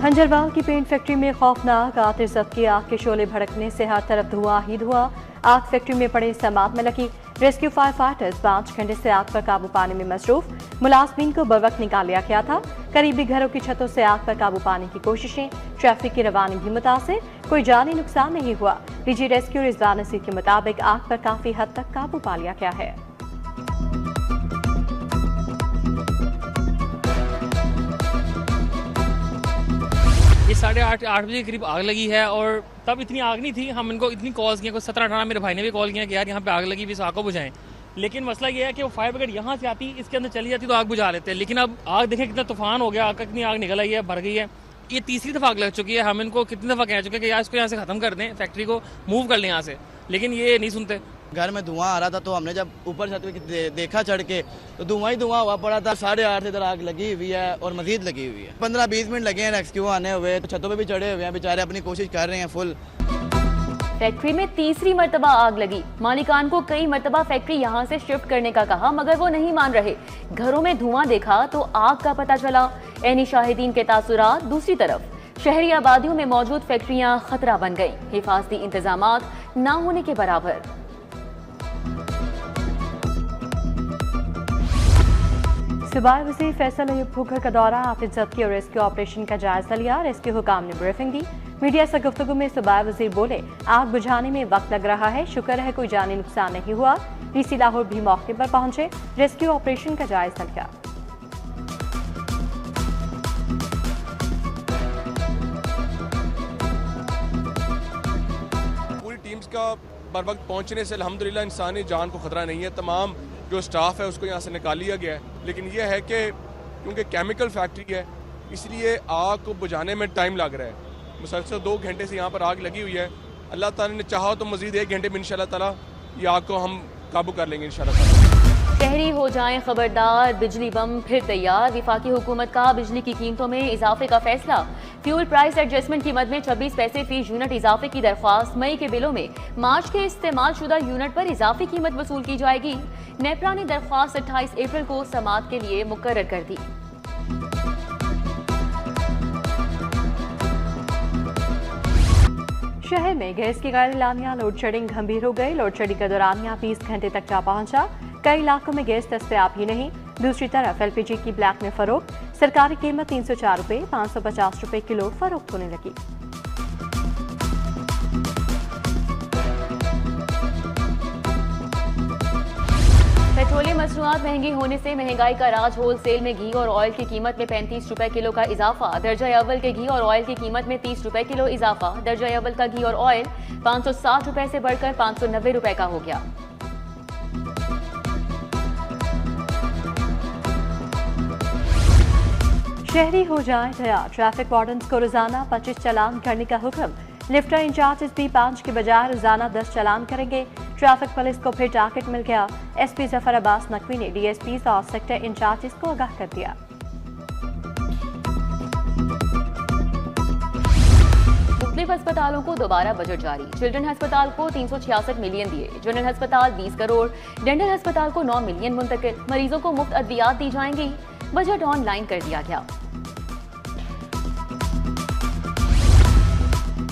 खंजरवाल की paint factory में खौफनाक आतिशत की आग के शोले भड़कने से हर तरफ धुआं ही धुआं। आग फैक्ट्री में पड़े सामान में लगी। रेस्क्यू फायर फाइटर्स 5 घंटे से आग पर काबू पाने में मसरूफ। मुलाजमीन को बर्वक्त निकाल लिया गया था। करीबी घरों की छतों से आग पर काबू पाने की कोशिशें। ट्रैफिक की रवानी भी मुतासिर, कोई जानी नुकसान नहीं हुआ। डीजी रेस्क्यू रिजवान नसीर के मुताबिक आग पर काफी हद तक काबू पा लिया गया है। ये 8:30 बजे के करीब आग लगी है और तब इतनी आग नहीं थी। हम इनको इतनी कॉल्स किए, 17-18 मेरे भाई ने भी कॉल किया कि यार यहाँ पे आग लगी, इस आग को बुझाएं। लेकिन मसला ये है कि वो फायर ब्रिगेड यहाँ से आती, इसके अंदर चली जाती तो आग बुझा लेते हैं। लेकिन अब आग देखें कितना तूफान हो गया, आग कितनी आग निकल आई है, भर गई है। ये तीसरी दफ़ा आग लग चुकी है। हम इनको कितनी दफ़ा कह चुके हैं कि यार इसको यहाँ से ख़त्म कर दें, फैक्ट्री को मूव कर लें यहाँ से, लेकिन ये नहीं सुनते। घर में धुआं आ रहा था तो हमने जब ऊपर छत पे देखा चढ़ के तो धुआं ही धुआं हुआ पड़ा था। 8:30 से इधर आग लगी हुई है और मजीद लगी हुई है। 15-20 मिनट लगे हैं रेस्क्यू आने हुए, तो छतों पे भी चढ़े हुए हैं, बेचारे अपनी कोशिश कर रहे हैं फुल। फैक्ट्री में तीसरी मर्तबा आग लगी। मालिकान को कई मर्तबा फैक्ट्री यहाँ से शिफ्ट करने का कहा, मगर वो नहीं मान रहे। घरों में धुआं देखा तो आग का पता चला। ऐनी शाहिदीन के तासुरात। दूसरी तरफ शहरी आबादियों में मौजूद फैक्ट्रियां खतरा बन गई। हिफाजती इंतजामात ना होने के बराबर। सूबाई वज़ीर फैसल अयूब फूकर का दौरा, आतिशत की और रेस्क्यू ऑपरेशन का जायजा लिया। रेस्क्यू हुकाम ने ब्रीफिंग दी। मीडिया से गुफ्तगू में सूबाई वज़ीर बोले, आग बुझाने में वक्त लग रहा है, शुक्र है कोई जानी नुकसान नहीं हुआ। डीसी लाहौर भी मौके पर पहुंचे, रेस्क्यू ऑपरेशन का जायजा लिया। पूरी टीम्स का बर वक्त पहुंचने से अल्हम्दुलिल्लाह इंसानी जान को खतरा नहीं है। तमाम जो स्टाफ है उसको यहाँ से निकाल लिया गया है। लेकिन यह है कि क्योंकि केमिकल फैक्ट्री है इसलिए आग को बुझाने में टाइम लग रहा है। मुसलसल 2 घंटे से यहाँ पर आग लगी हुई है। अल्लाह ताला ने चाहा तो मजीद 1 घंटे में इंशाल्लाह ताला ये आग को हम काबू कर लेंगे इंशाल्लाह ताला। शहरी हो जाएं खबरदार, बिजली बम फिर तैयार। विफाकी हुकूमत का बिजली की कीमतों में इजाफे का फैसला। फ्यूल प्राइस एडजस्टमेंट कीमत में 26 पैसे फी यूनिट इजाफे की दरख्वास्त। मई के बिलों में मार्च के इस्तेमाल शुदा यूनिट पर इजाफी कीमत वसूल की जाएगी। नेपरा ने दरख्वास्त 28 अप्रैल को समाअत के लिए मुकर्रर कर दी। शहर में गैस की गैर एलानिया लोड शेडिंग गंभीर हो गई। लोड शेडिंग का दौरानिया 20 घंटे तक जा पहुंचा। कई इलाकों में गैस दस्तयाब ही नहीं। दूसरी तरफ LPG की ब्लैक में फरोख्त। सरकारी कीमत 304 रुपए 550 रुपए किलो फरोख्त होने लगी। पेट्रोलियम मसनूआत महंगी होने से महंगाई का राज। होलसेल में घी और ऑयल की कीमत में 35 रुपए किलो का इजाफा। दर्जा अव्वल के घी और ऑयल की कीमत में 30 रुपए किलो इजाफा। दर्जा अव्वल का घी और ऑयल 560 रुपए से बढ़कर 590 रुपए का हो गया। शहरी हो जाए तैयार, ट्रैफिक वार्डन्स को रोजाना 25 चालान करने का हुक्म। लिफ्टर इंचार्जेस भी 5 के बजाय रोजाना 10 चालान करेंगे। ट्रैफिक पुलिस को फिर टारगेट मिल गया। SP जफर अब्बास नकवी ने DSPs और सेक्टर इंचार्जेस को आगाह कर दिया। मुख्तलिफ अस्पतालों को दोबारा बजट जारी। चिल्ड्रन अस्पताल को 366 मिलियन दिए। जनरल अस्पताल 20 करोड़। डेंटल अस्पताल को 9 मिलियन मुंतकिल। मरीजों को मुफ्त अद्वियात दी जाएंगी। बजट ऑनलाइन कर दिया गया।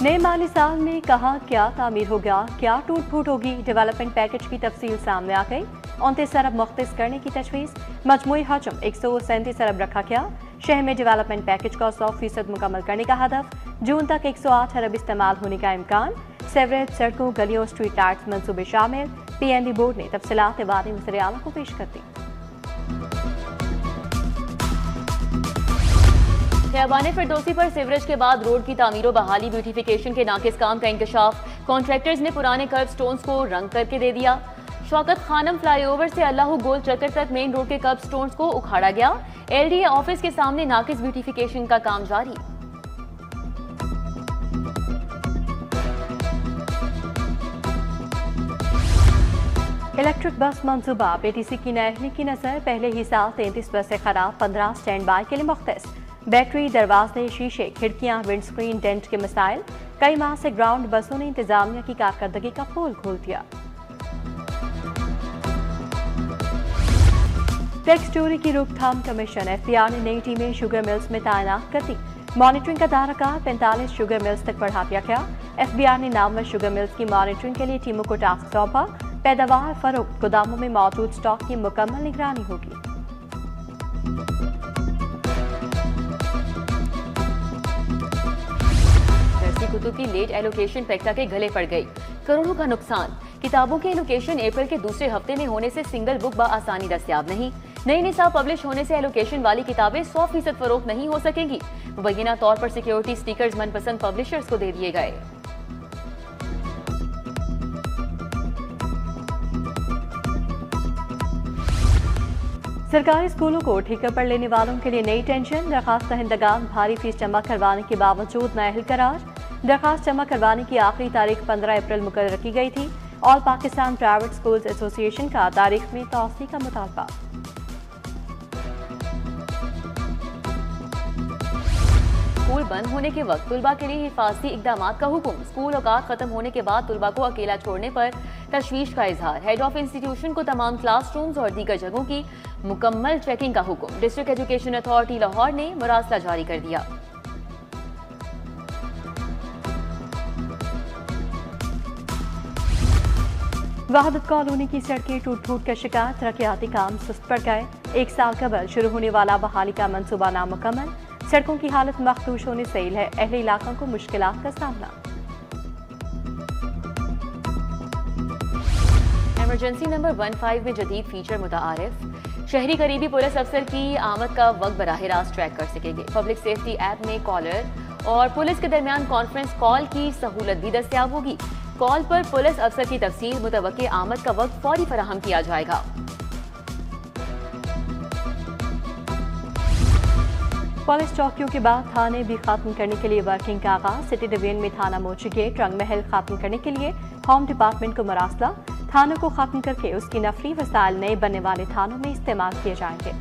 नए माली साल में कहा क्या तामीर हो गया, क्या टूट फूट होगी। डेवलपमेंट पैकेज की तफसील सामने आ गई। 29 अरब मुख्तस करने की तजवीज़। मजमूई हजम 137 अरब रखा गया। शहर में डेवलपमेंट पैकेज का 100% मुकम्मल करने का हदफ। जून तक 108 अरब इस्तेमाल होने का इम्कान। सेवरेज, सड़कों, गलियों, स्ट्रीट लाइट्स मंसूबे शामिल। PND बोर्ड ने तफसीलात वादी वज़ीर आला को पेश कर दी। खियाबान फिरदौसी पर सीवरेज के बाद रोड की तामीर बहाली, ब्यूटिफिकेशन के नाकिस काम का इंकशाफ। कॉन्ट्रैक्टर्स ने पुराने कर्व स्टोन्स को रंग करके दे दिया। शौकत खानम फ्लाईओवर से अल्लाह गोल चक्कर तक मेन रोड के कर्व स्टोन्स को उखाड़ा गया। LDA ऑफिस के सामने नाकिस ब्यूटिफिकेशन का काम जारी। इलेक्ट्रिक बस मंसूबा। PTC की नहली की नजर। पहले ही साल 33 बसें खराब, 15 स्टैंड बाय के लिए मुख्तस। बैटरी, दरवाजे, शीशे, खिड़कियां, विंडस्क्रीन, डेंट के मसाइल। कई माह से ग्राउंड बसों ने इंतजामिया की कारकर्दगी का पोल खोल दिया। टैक्स चोरी की रोकथाम कमीशन एफबीआर ने नई टीमें शुगर मिल्स में तैनात कर दी। मॉनिटरिंग का दायरा 45 शुगर मिल्स तक बढ़ा दिया गया। एफबीआर ने नामवर शुगर मिल्स की मॉनिटरिंग के लिए टीमों को टास्क सौंपा। पैदावार, फरोख्त, गोदामों में मौजूद स्टॉक की मुकम्मल निगरानी होगी। कुतुब की लेट एलोकेशन पेक्टा के गले पड़ गई, करोड़ों का नुकसान। किताबों के एलोकेशन अप्रैल के दूसरे हफ्ते में होने से सिंगल बुक बआसानी दस्तयाब नहीं। नई निसाब पब्लिश होने से एलोकेशन वाली किताबें 100% फरोख्त नहीं हो सकेंगी। मुबैना तौर पर सिक्योरिटी स्टिकर्स मनपसंद पब्लिशर्स को दे दिए गए। सरकारी स्कूलों को ठेके पर लेने वालों के लिए नई टेंशन। दरखास्त दहिंदगान भारी फीस जमा करवाने के बावजूद नाअहल करार। दरखास्त जमा करवाने की आखिरी तारीख 15 अप्रैल मुकर्रर की गई थी। All Pakistan private schools association का तारीख में तौसी का मुतालबा। स्कूल बंद होने के वक्त तुलबा के लिए हिफाजती इकदाम का हुक्म। स्कूल औकात खत्म होने के बाद तुलबा को अकेला छोड़ने पर तशवीश का इजहार। हेड ऑफ इंस्टीट्यूशन को तमाम क्लासरूम्स और दीगर जगहों की मुकम्मल चेकिंग का हुक्म। डिस्ट्रिक्ट एजुकेशन अथॉरिटी लाहौर ने मुरासला जारी कर दिया। वहादत कॉलोनी की सड़कें टूट फूट का शिकार। तरक्याती काम सुस्त पड़ गए। 1 साल कबल शुरू होने वाला बहाली का मंसूबा नामुकम्मल। सड़कों की हालत मखदूश होने से है अहले इलाकों को मुश्किलात का सामना। इमरजेंसी नंबर 15 में जदीद फीचर मुतारिफ। शहरी करीबी पुलिस अफसर की आमद का वक्त बराह रास्त ट्रैक कर सकेंगे। पब्लिक सेफ्टी ऐप में कॉलर और पुलिस के दरमियान कॉन्फ्रेंस कॉल की सहूलत भी दस्तयाब होगी। कॉल पर पुलिस अफसर की तफसील, मुतवक्के आमद का वक्त फौरी फराहम किया जाएगा। पुलिस चौकियों के बाद थाने भी खत्म करने के लिए वर्किंग का आगाज। सिटी डिवीजन में थाना मोची गेट रंग महल खत्म करने के लिए होम डिपार्टमेंट को मरासला। थानों को खत्म करके उसकी नफरी वसाइल नए बनने वाले थानों में इस्तेमाल किए जाएंगे।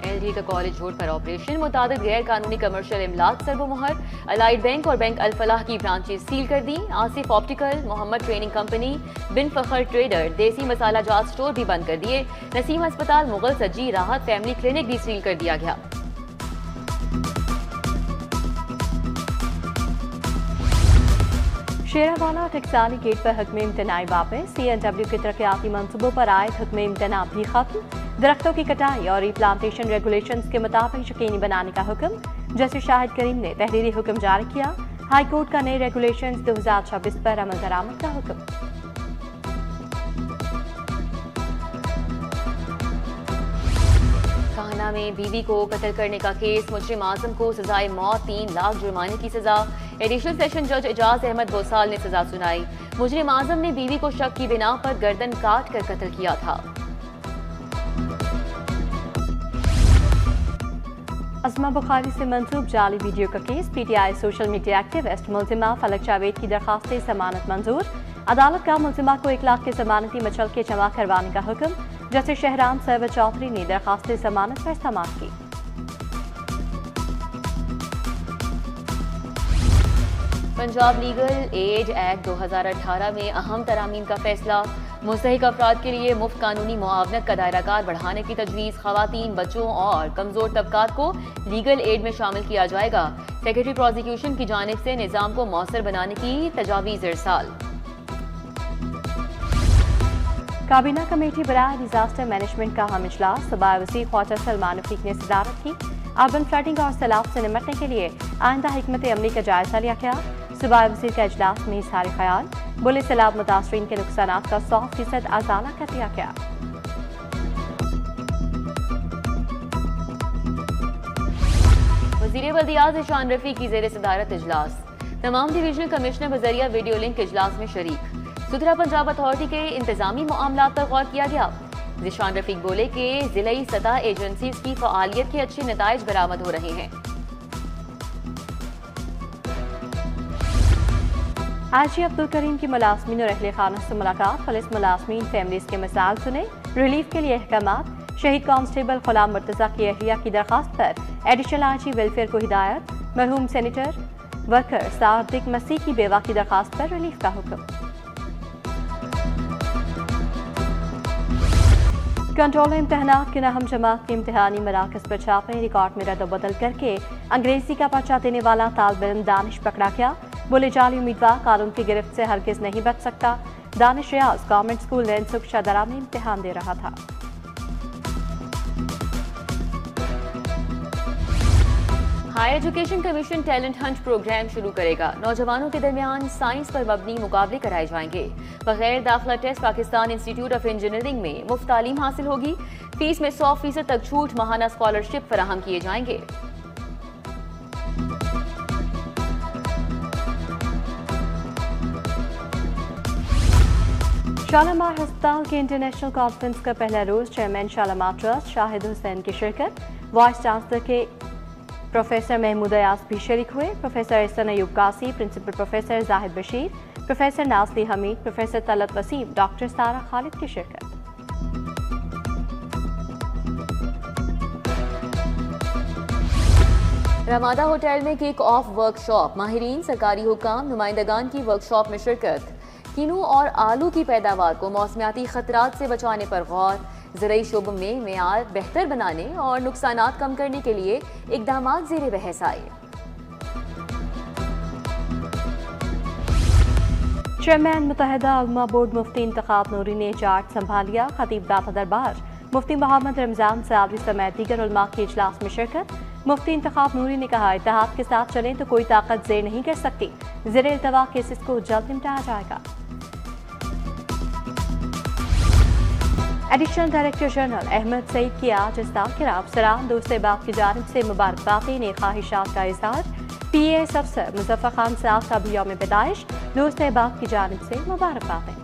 एलडी का कॉलेज रोड पर ऑपरेशन। मुताबिक गैर कानूनी कमर्शियल इमलाक सर्वमुहर। अलाइड बैंक और बैंक अल-फलाह की ब्रांचेस सील कर दी। Asif optical, Mohammad training company, बिन फखर ट्रेडर, देसी मसाला जात स्टोर भी बंद कर दिए। नसीम अस्पताल, मुगल सज्जी, राहत फैमिली क्लिनिक भी सील कर दिया गया। शेरावाला टकसाली गेट पर हुक्म इम्तनाई वापस। CNW के तरक्याती मंसूबों पर आए हुक्म इम्तना भी खत्म। दरख्तों की कटाई और रिप्लांटेशन रेगुलेशंस के मुताबिक यकीनी बनाने का हुक्म। जस्टिस शाहिद करीम ने तहरीरी हुक्म जारी किया। हाई कोर्ट का नए रेगुलेशंस 2026 पर अमल दरामद का हुक्म। काहना में बीवी को कत्ल करने का केस। मुजरिम आजम को सजाए मौत, 3 लाख जुर्माने की सजा। एडिशनल सेशन जज एजाज अहमद बोसाल ने सजा सुनाई। मुजरिम आजम ने बीवी को शक की बिना पर गर्दन काट कर कत्ल किया था। अज़मा बुखारी से मंसूब जाली वीडियो का केस। PTI सोशल मीडिया एक्टिविस्ट मुल्जिमा फलक जावेद की दरखास्त से जमानत मंजूर। अदालत का मुल्जिमा को 1 लाख के जमानती मचल के जमा करवाने का हुक्म। जस्टिस शहराम सरवर चौधरी ने दरखास्त से जमानत पर समाअत की। पंजाब लीगल एड एक्ट 2018 में अहम तरामीम का फैसला। मुस्तहिक अफराद के लिए मुफ्त कानूनी मुआवनत का दायराकार बढ़ाने की तजवीज़। खवातीन, बच्चों और कमजोर तबकात को लीगल एड में शामिल किया जाएगा। सेक्रेटरी प्रोसिक्यूशन की जानिब से निज़ाम को मौसर बनाने की तजावीज़ इरसाल। काबीना कमेटी बराए डिजास्टर मैनेजमेंट का अहम इजलास। सूबाई वज़ीर ख्वाजा सलमान रफीक ने सदारत की। अर्बन फ्लडिंग और सैलाब से निपटने के लिए आइंदा हिकमत अमली का जायजा लिया गया। सूबाई वज़ीर का इजलास में इज़हार ख्याल। बोले सैलाब मुतासरीन के नुकसानात का 100% अजाला कर दिया गया। वज़ीर बल्दियात ज़ीशान रफ़ीक की ज़ेर सदारत इजलास। तमाम डिवीजनल कमिश्नर बजरिया वीडियो लिंक इजलास में शरीक। सुथरा पंजाब अथॉरिटी के इंतजामी मामलात पर गौर किया गया। ज़ीशान रफ़ीक बोले कि ज़िलाई सतह एजेंसीज की फ़आलियत के अच्छे नताइज बरामद हो रहे हैं। आजी अब्दुल करीम की मुलाजमीन और अहले खाना से मुलाकात। पुलिस मुलाजमीन फैमिलीज के मसाइल सुने। रिलीफ के लिए अहकामात। शहीद कांस्टेबल गुलाम मुर्तज़ा की अहलिया की दरखास्त पर एडिशनल आजी वेलफेयर को हिदायत। मरहूम सेनेटर वर्कर सादिक मसीह की बेवा की दरखास्त पर रिलीफ का हुक्म। कंट्रोल इम्तहानात के नाहम जमात के इम्तहानी मराकज पर छापे, रिकॉर्ड में रद्द-बदल करके अंग्रेजी का पर्चा देने वाला तालिब इल्म दानिश पकड़ा गया। बोले जाली उम्मीदवार कानून की गिरफ्त से हरगिज नहीं बच सकता। दानिश रियाज गवर्नमेंट स्कूल रेंसुक शाहदरा में इम्तिहान दे रहा था। Higher education commission talent hunt programme शुरू करेगा। नौजवानों के दरमियान साइंस पर मबनी मुकाबले कराए जाएंगे। बगैर दाखिला test Pakistan institute of engineering में मुफ्त तालीम हासिल होगी। फीस में 100% तक छूट, माहाना स्कॉलरशिप फराहम किए जाएंगे। शालामार अस्पताल के इंटरनेशनल कॉन्फ्रेंस का पहला रोज चेयरमैन शालामार ट्रस्ट शाहिद हुसैन की शिरकत। वाइस चांसलर के प्रोफेसर महमूद अयाज भी शरीक हुए। Professor Ahsan Ayub Kasi, principal professor Zahid Bashir, professor Nasli Hameed, professor Talat Waseem, doctor Sara Khalid की शिरकत। रमादा होटल में किक ऑफ वर्कशॉप, माहिरीन, सरकारी हुकाम, नुमाइंदगान की वर्कशॉप में शिरकत। कीनू और आलू की पैदावार को मौसमियाती खतरात से बचाने पर गौर। ज़राई शोबे में मेयार बेहतर बनाने और नुकसानात कम करने के लिए इक़दामात ज़ेरे बहस आए। चेयरमैन मुत्तहिदा उलमा बोर्ड मुफ्ती इंतखाब नूरी ने चार्ज संभालिया। खतीब दाता दरबार मुफ्ती मोहम्मद रमजान सालवी समेत दीगर उलमा के इजलास में शिरकत। मुफ्ती इंतखाब नूरी ने कहा, इत्तेहाद के साथ चलें तो कोई ताकत ज़ेर नहीं कर सकती। ज़ेर इल्तवा केसेस को जल्द निपटाया जाएगा। Additional director general Ahmed Saeed की आज इस्ताक़िराब सरान दोस्त बाप की जानिब से मुबारकबादी ने ख्वाहिशात का इजहार। PAS अफसर मुज़फ़्फ़र खान साहब का भी यौम पैदाइश, दोस्त बाप की जानिब से मुबारकबादें।